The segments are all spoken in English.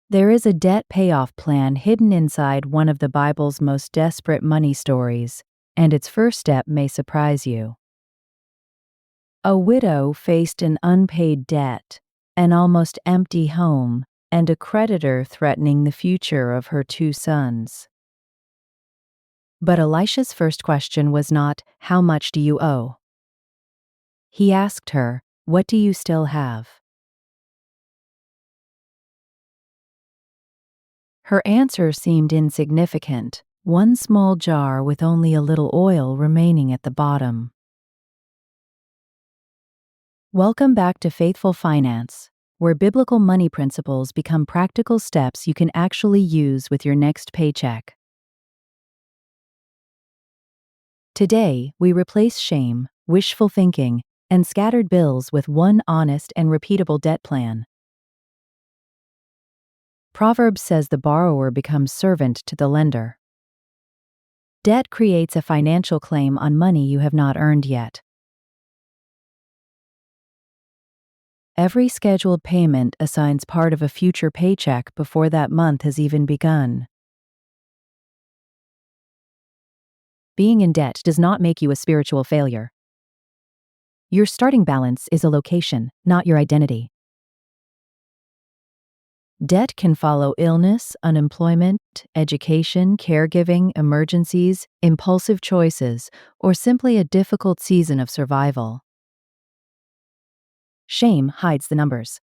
There is a debt payoff plan hidden inside one of the Bible's most desperate money stories, and its first step may surprise you. A widow faced an unpaid debt, an almost empty home, and a creditor threatening the future of her two sons. But Elisha's first question was not, "How much do you owe?" He asked her, "What do you still have?" Her answer seemed insignificant, one small jar with only a little oil remaining at the bottom. Welcome back to Faithful Finance, where biblical money principles become practical steps you can actually use with your next paycheck. Today, we replace shame, wishful thinking, and scattered bills with one honest and repeatable debt plan. Proverbs says the borrower becomes servant to the lender. Debt creates a financial claim on money you have not earned yet. Every scheduled payment assigns part of a future paycheck before that month has even begun. Being in debt does not make you a spiritual failure. Your starting balance is a location, not your identity. Debt can follow illness, unemployment, education, caregiving, emergencies, impulsive choices, or simply a difficult season of survival. Shame hides the numbers.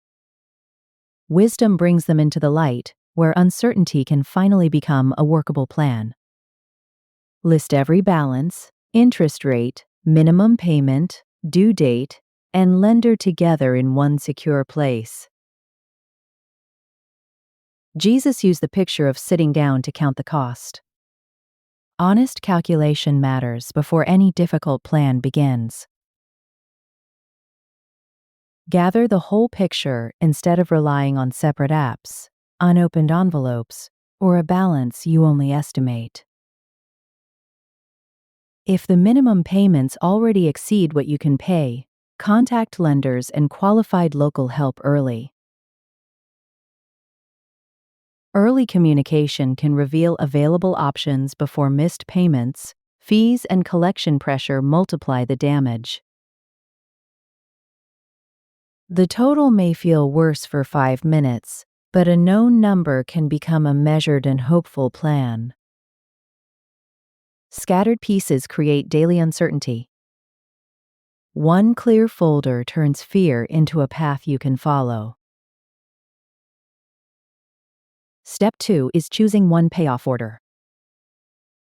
Wisdom brings them into the light, where uncertainty can finally become a workable plan. List every balance, interest rate, minimum payment, due date, and lender together in one secure place. Jesus used the picture of sitting down to count the cost. Honest calculation matters before any difficult plan begins. Gather the whole picture instead of relying on separate apps, unopened envelopes, or a balance you only estimate. If the minimum payments already exceed what you can pay, contact lenders and qualified local help early. Early communication can reveal available options before missed payments, fees, and collection pressure multiply the damage. The total may feel worse for 5 minutes, but a known number can become a measured and hopeful plan. Scattered pieces create daily uncertainty. One clear folder turns fear into a path you can follow. Step 2 is choosing one payoff order.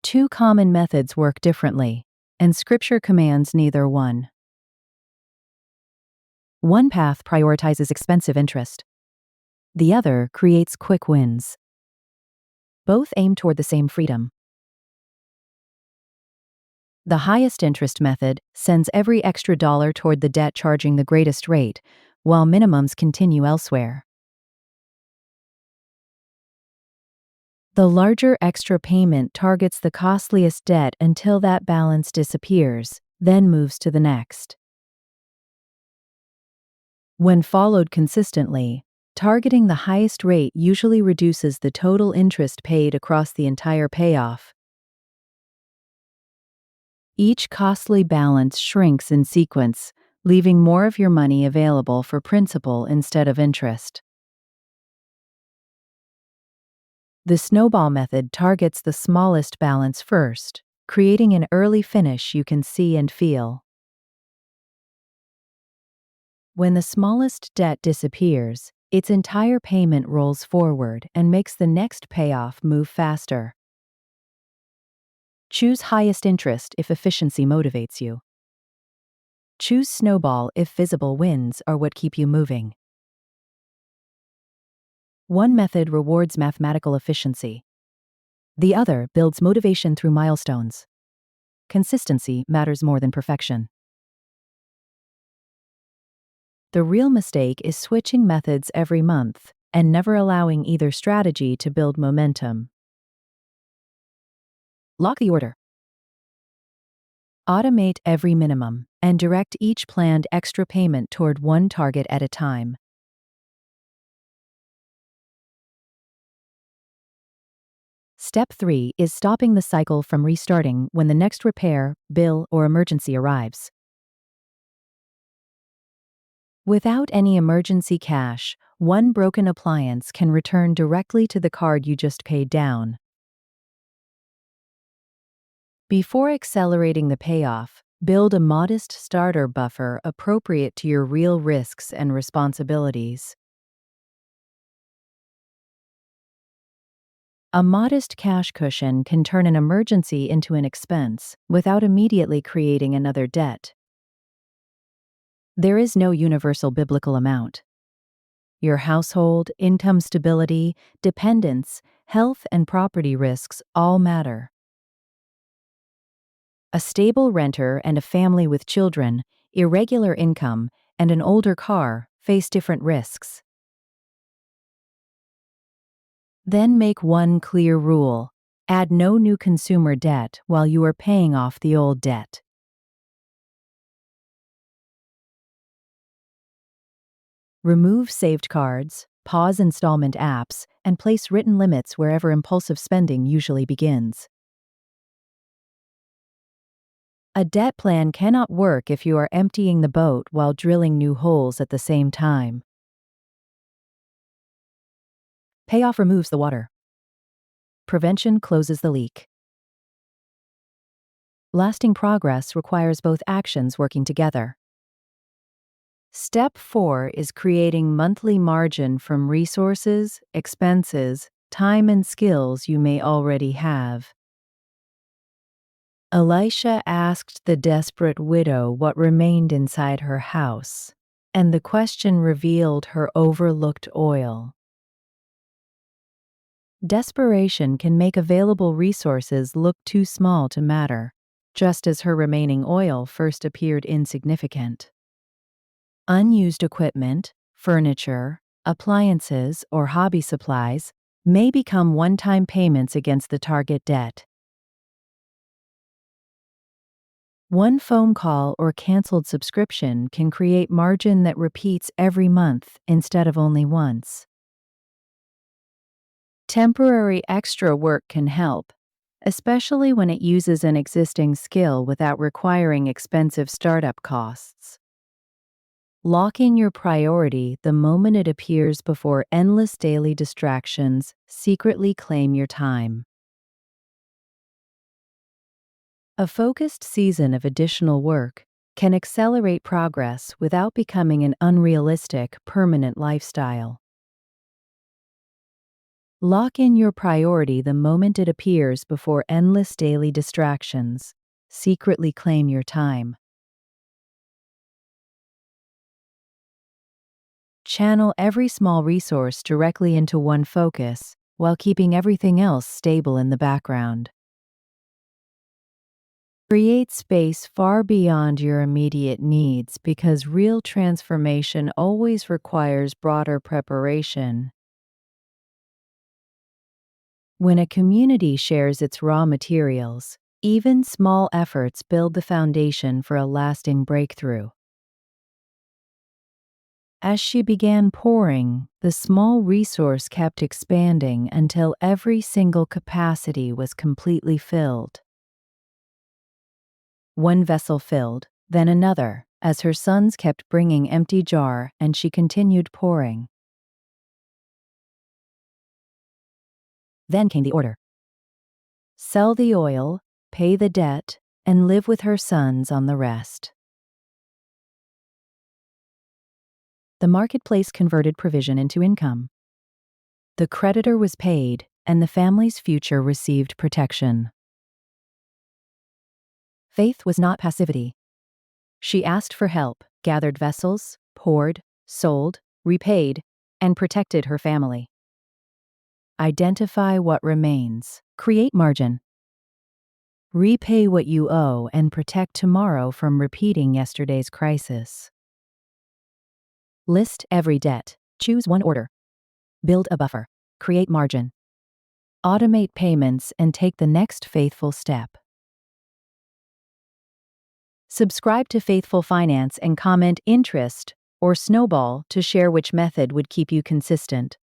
Two common methods work differently, and Scripture commands neither one. One path prioritizes expensive interest. The other creates quick wins. Both aim toward the same freedom. The highest interest method sends every extra dollar toward the debt charging the greatest rate, while minimums continue elsewhere. The larger extra payment targets the costliest debt until that balance disappears, then moves to the next. When followed consistently, targeting the highest rate usually reduces the total interest paid across the entire payoff. Each costly balance shrinks in sequence, leaving more of your money available for principal instead of interest. The Snowball Method targets the smallest balance first, creating an early finish you can see and feel. When the smallest debt disappears, its entire payment rolls forward and makes the next payoff move faster. Choose highest interest if efficiency motivates you. Choose Snowball if visible wins are what keep you moving. One method rewards mathematical efficiency. The other builds motivation through milestones. Consistency matters more than perfection. The real mistake is switching methods every month and never allowing either strategy to build momentum. Lock the order. Automate every minimum and direct each planned extra payment toward one target at a time. Step 3 is stopping the cycle from restarting when the next repair, bill, or emergency arrives. Without any emergency cash, one broken appliance can return directly to the card you just paid down. Before accelerating the payoff, build a modest starter buffer appropriate to your real risks and responsibilities. A modest cash cushion can turn an emergency into an expense without immediately creating another debt. There is no universal biblical amount. Your household, income stability, dependence, health, and property risks all matter. A stable renter and a family with children, irregular income, and an older car face different risks. Then make one clear rule: add no new consumer debt while you are paying off the old debt. Remove saved cards, pause installment apps, and place written limits wherever impulsive spending usually begins. A debt plan cannot work if you are emptying the boat while drilling new holes at the same time. Payoff removes the water. Prevention closes the leak. Lasting progress requires both actions working together. Step 4 is creating monthly margin from resources, expenses, time, and skills you may already have. Elisha asked the desperate widow what remained inside her house, and the question revealed her overlooked oil. Desperation can make available resources look too small to matter, just as her remaining oil first appeared insignificant. Unused equipment, furniture, appliances, or hobby supplies may become one-time payments against the target debt. One phone call or canceled subscription can create margin that repeats every month instead of only once. Temporary extra work can help, especially when it uses an existing skill without requiring expensive startup costs. Lock in your priority the moment it appears before endless daily distractions secretly claim your time. A focused season of additional work can accelerate progress without becoming an unrealistic, permanent lifestyle. Lock in your priority the moment it appears before endless daily distractions secretly claim your time. Channel every small resource directly into one focus while keeping everything else stable in the background. Create space far beyond your immediate needs because real transformation always requires broader preparation. When a community shares its raw materials, even small efforts build the foundation for a lasting breakthrough. As she began pouring, the small resource kept expanding until every single capacity was completely filled. One vessel filled, then another, as her sons kept bringing empty jar and she continued pouring. Then came the order. Sell the oil, pay the debt, and live with her sons on the rest. The marketplace converted provision into income. The creditor was paid, and the family's future received protection. Faith was not passivity. She asked for help, gathered vessels, poured, sold, repaid, and protected her family. Identify what remains. Create margin. Repay what you owe and protect tomorrow from repeating yesterday's crisis. List every debt. Choose one order. Build a buffer. Create margin. Automate payments and take the next faithful step. Subscribe to Faithful Finance and comment interest or Snowball to share which method would keep you consistent.